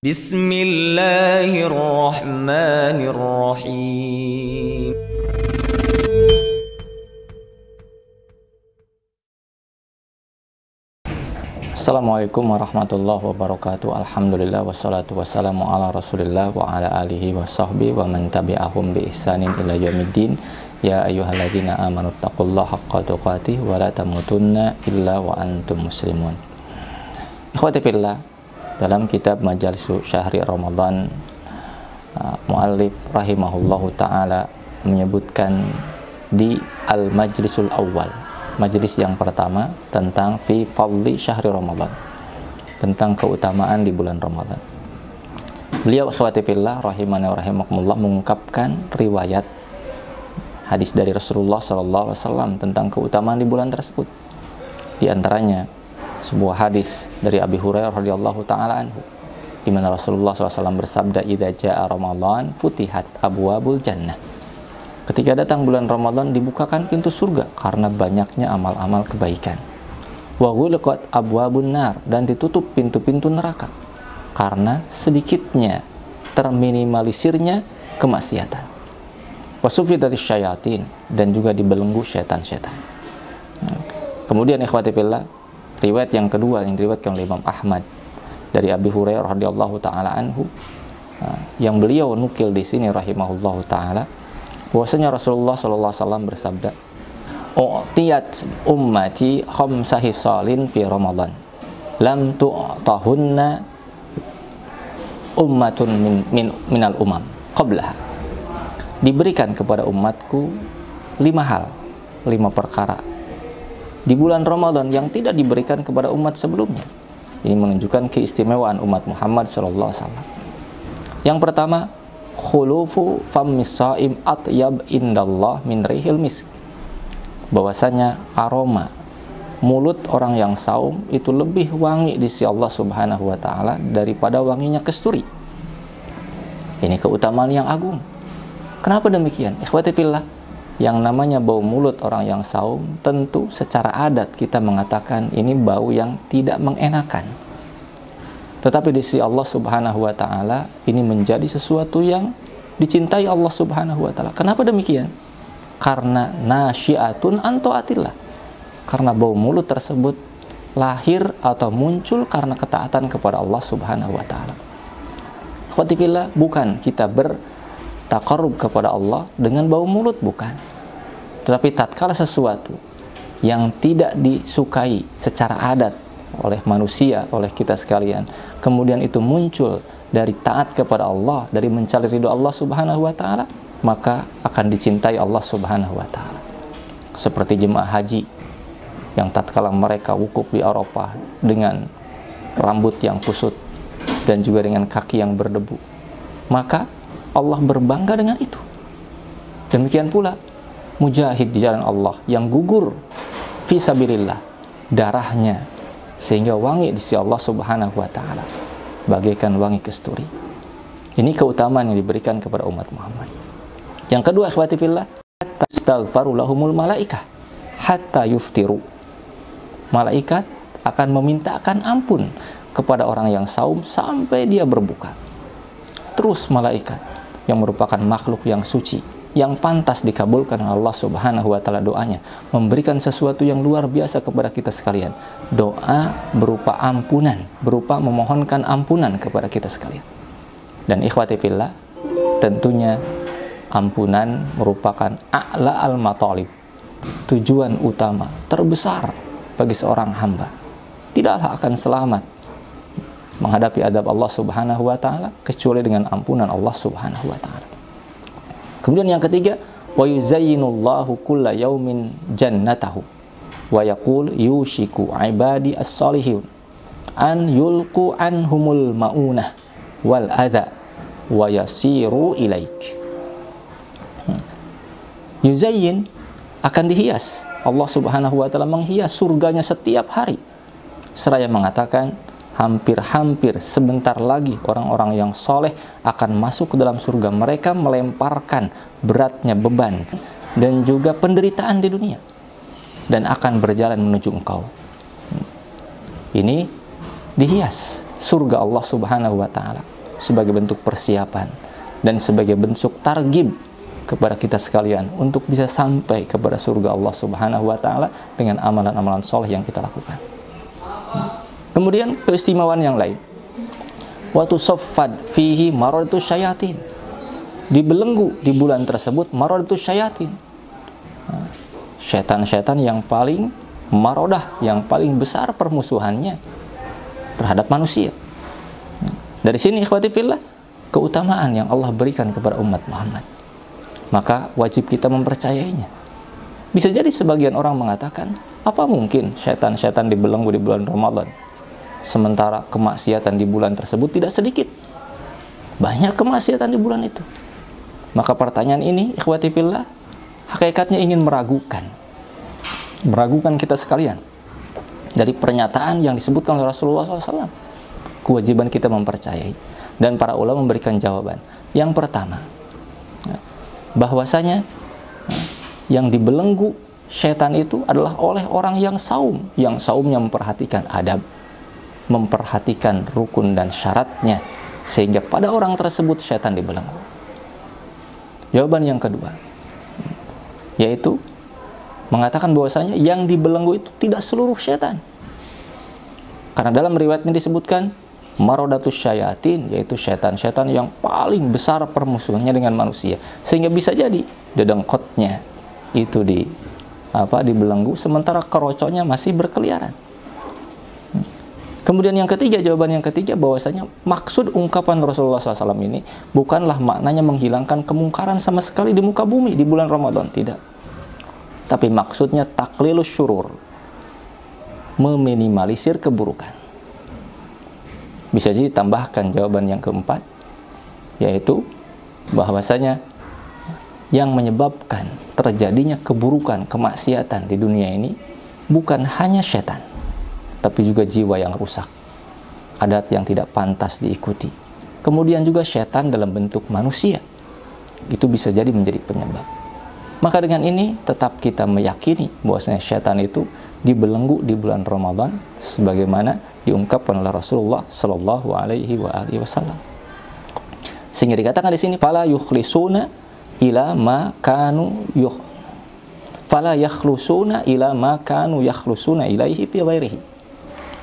Bismillahirrahmanirrahim. Assalamualaikum warahmatullahi wabarakatuh. Alhamdulillah wassalatu wassalamu ala rasulillah wa ala alihi wa sahbihi wa man tabi'ahum bi ihsanin ila yaumiddin. Ya ayyuhalladzina amanu taqullaha haqqa tuqatih wa la tamutunna illa wa antum muslimun. Ikhwati fillah, dalam kitab Majalis Syahri Ramadan, muallif rahimahullahu ta'ala menyebutkan di al-majlisul awal, majelis yang pertama, tentang fi fadli syahri Ramadan, tentang keutamaan di bulan Ramadan. Beliau ikhwati fillah rahimani wa rahimakumullah mengungkapkan riwayat hadis dari Rasulullah SAW tentang keutamaan di bulan tersebut. Di antaranya sebuah hadis dari Abi Hurairah radhiyallahu taala anhu, di mana Rasulullah SAW bersabda, "Idza jaa Ramadan futihat abwabul jannah." Ketika datang bulan Ramadan dibukakan pintu surga karena banyaknya amal-amal kebaikan. Wa ghulqat abwabun nar, dan ditutup pintu-pintu neraka karena sedikitnya terminimalisirnya kemaksiatan. Wa sufidatis syayatin, dan juga dibelenggu syaitan-syaitan. Kemudian ikhwati fillah, riwayat yang kedua yang diriwayatkan oleh Imam Ahmad dari Abi Hurairah radhiyallahu taala anhu, yang beliau nukil di sini rahimahullahu taala, bahwasanya Rasulullah sallallahu alaihi wasallam bersabda, "U'tiyat ummati khamsa hisalin fi Ramadan lam tu'tahunna ummatun minal umam qablaha." Diberikan kepada umatku 5 hal, 5 perkara di bulan Ramadan yang tidak diberikan kepada umat sebelumnya. Ini menunjukkan keistimewaan umat Muhammad sallallahu alaihi wasallam. Yang pertama, khulufu fammis shaim atyab indallah min rihil misk. Bahwasanya aroma mulut orang yang saum itu lebih wangi di sisi Allah Subhanahu wa taala daripada wanginya kasturi. Ini keutamaan yang agung. Kenapa demikian? Ikhwati fillah, yang namanya bau mulut orang yang saum, tentu secara adat kita mengatakan ini bau yang tidak mengenakan. Tetapi di sisi Allah Subhanahu wa taala ini menjadi sesuatu yang dicintai Allah Subhanahu wa taala. Kenapa demikian? Karena nasyiatun an taatillah. Karena bau mulut tersebut lahir atau muncul karena ketaatan kepada Allah Subhanahu wa taala. Ikhwati fillah, bukan kita bertaqarrub kepada Allah dengan bau mulut, bukan. Tetapi tatkala sesuatu yang tidak disukai secara adat oleh manusia, oleh kita sekalian, kemudian itu muncul dari taat kepada Allah, dari mencari ridho Allah Subhanahu wa taala, maka akan dicintai Allah Subhanahu wa taala. Seperti jemaah haji yang tatkala mereka wukuf di Arafah dengan rambut yang kusut dan juga dengan kaki yang berdebu, maka Allah berbangga dengan itu. Demikian pula mujahid di jalan Allah yang gugur fi sabilillah, darahnya sehingga wangi di sisi Allah Subhanahu wa taala bagaikan wangi kasturi. Ini keutamaan yang diberikan kepada umat Muhammad. Yang kedua, ikhwati fillah, tastaghfaru lahumul malaikah hatta yuftiru. Malaikat akan memintakan ampun kepada orang yang saum sampai dia berbuka. Terus malaikat yang merupakan makhluk yang suci, yang pantas dikabulkan oleh Allah Subhanahu wa taala doanya, memberikan sesuatu yang luar biasa kepada kita sekalian. Doa berupa ampunan, berupa memohonkan ampunan kepada kita sekalian. Dan ikhwati fillah, tentunya ampunan merupakan a'la al-matalib, tujuan utama terbesar bagi seorang hamba. Tidaklah akan selamat menghadapi adab Allah Subhanahu wa taala kecuali dengan ampunan Allah Subhanahu wa taala. Kemudian yang ketiga, wa yuzayyinullahu kulla yaumin jannatahu wa yaqul yushiku ibadi as-salihun an yulqu anhumul maunah wal adha wa yasiru ilaik. Yuzayyin, akan dihias. Allah Subhanahu wa taala menghias surganya setiap hari. Seraya mengatakan, hampir-hampir sebentar lagi orang-orang yang soleh akan masuk ke dalam surga. Mereka melemparkan beratnya beban dan juga penderitaan di dunia dan akan berjalan menuju engkau. Ini dihias surga Allah Subhanahu wa taala sebagai bentuk persiapan dan sebagai bentuk targhib kepada kita sekalian untuk bisa sampai kepada surga Allah Subhanahu wa taala dengan amalan-amalan soleh yang kita lakukan. Kemudian keistimewaan yang lain, wa tusaffad fihi maradatus syayatin, dibelenggu di bulan tersebut maradatus syayatin, setan-setan yang paling marodah, yang paling besar permusuhannya terhadap manusia. Dari sini ikhwati fillah, keutamaan yang Allah berikan kepada umat Muhammad, maka wajib kita mempercayainya. Bisa jadi sebagian orang mengatakan, apa mungkin setan-setan dibelenggu di bulan Ramadan, sementara kemaksiatan di bulan tersebut tidak sedikit? Banyak kemaksiatan di bulan itu. Maka pertanyaan ini ikhwati fillah hakikatnya ingin meragukan kita sekalian dari pernyataan yang disebutkan oleh Rasulullah SAW. Kewajiban kita mempercayai, dan para ulama memberikan jawaban. Yang pertama, bahwasanya yang dibelenggu setan itu adalah oleh orang yang saum, yang saumnya memperhatikan adab, memperhatikan rukun dan syaratnya, sehingga pada orang tersebut setan dibelenggu. Jawaban yang kedua, yaitu mengatakan bahwasanya yang dibelenggu itu tidak seluruh setan, karena dalam riwayatnya disebutkan marodatus syayatin, yaitu setan-setan yang paling besar permusuhannya dengan manusia, sehingga bisa jadi dedengkotnya itu dibelenggu sementara kerocoknya masih berkeliaran. Kemudian yang ketiga, jawaban yang ketiga, bahwasanya maksud ungkapan Rasulullah SAW ini bukanlah maknanya menghilangkan kemungkaran sama sekali di muka bumi di bulan Ramadan, tidak, tapi maksudnya taklilus syurur, meminimalisir keburukan. Bisa jadi tambahkan jawaban yang keempat, yaitu bahwasanya yang menyebabkan terjadinya keburukan, kemaksiatan di dunia ini bukan hanya setan, tapi juga jiwa yang rusak, adat yang tidak pantas diikuti, kemudian juga setan dalam bentuk manusia. Itu bisa jadi menjadi penyebab. Maka dengan ini tetap kita meyakini bahwasanya setan itu dibelenggu di bulan Ramadan sebagaimana diungkapkan oleh Rasulullah Shallallahu Alaihi Wasallam. Sehingga dikatakan di sini, fala yukhlisuna ila ma kanu fala yakhlusuna ila ma kanu yakhlusuna ilaihi fi ghairihi.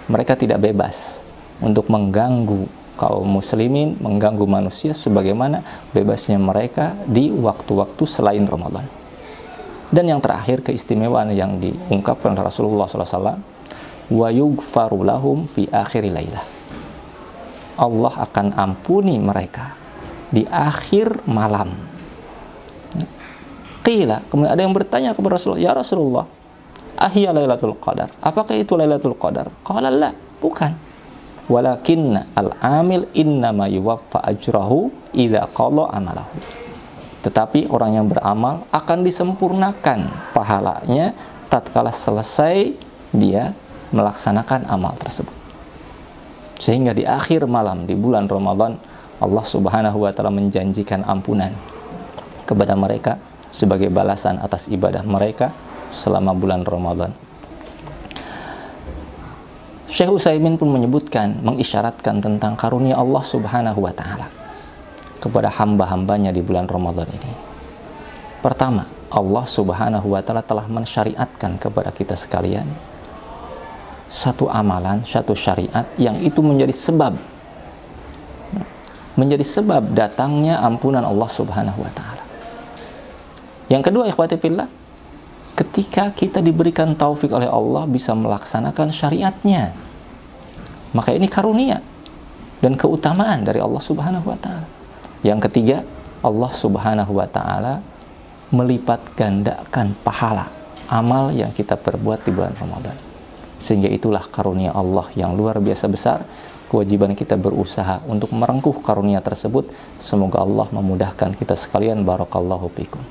Mereka tidak bebas untuk mengganggu kaum muslimin, mengganggu manusia sebagaimana bebasnya mereka di waktu-waktu selain Ramadan. Dan yang terakhir, keistimewaan yang diungkapkan oleh Rasulullah SAW, wa yughfaru lahum fi akhir lailah. Allah akan ampuni mereka di akhir malam. Qila, kemudian ada yang bertanya kepada Rasulullah, ya Rasulullah, ahya lailatul qadar, apakah itu lailatul qadar? Qala la, bukan. Walakinna al-amil innama yuwaffa ajrahu idza qala amalahu. Tetapi orang yang beramal akan disempurnakan pahalanya tatkala selesai dia melaksanakan amal tersebut. Sehingga di akhir malam di bulan Ramadan, Allah Subhanahu wa taala menjanjikan ampunan kepada mereka sebagai balasan atas ibadah mereka selama bulan Ramadan. Syekh Utsaimin pun menyebutkan, mengisyaratkan tentang karunia Allah Subhanahu wa taala kepada hamba-hambanya di bulan Ramadan ini. Pertama, Allah Subhanahu wa taala telah mensyariatkan kepada kita sekalian satu amalan, satu syariat yang itu menjadi sebab datangnya ampunan Allah Subhanahu wa taala. Yang kedua, ikhwati fillah, ketika kita diberikan taufik oleh Allah bisa melaksanakan syariatnya, maka ini karunia dan keutamaan dari Allah Subhanahu wa taala. Yang ketiga, Allah Subhanahu wa taala melipat gandakan pahala amal yang kita perbuat di bulan Ramadan. Sehingga itulah karunia Allah yang luar biasa besar. Kewajiban kita berusaha untuk merengkuh karunia tersebut. Semoga Allah memudahkan kita sekalian. Barakallahu fikum.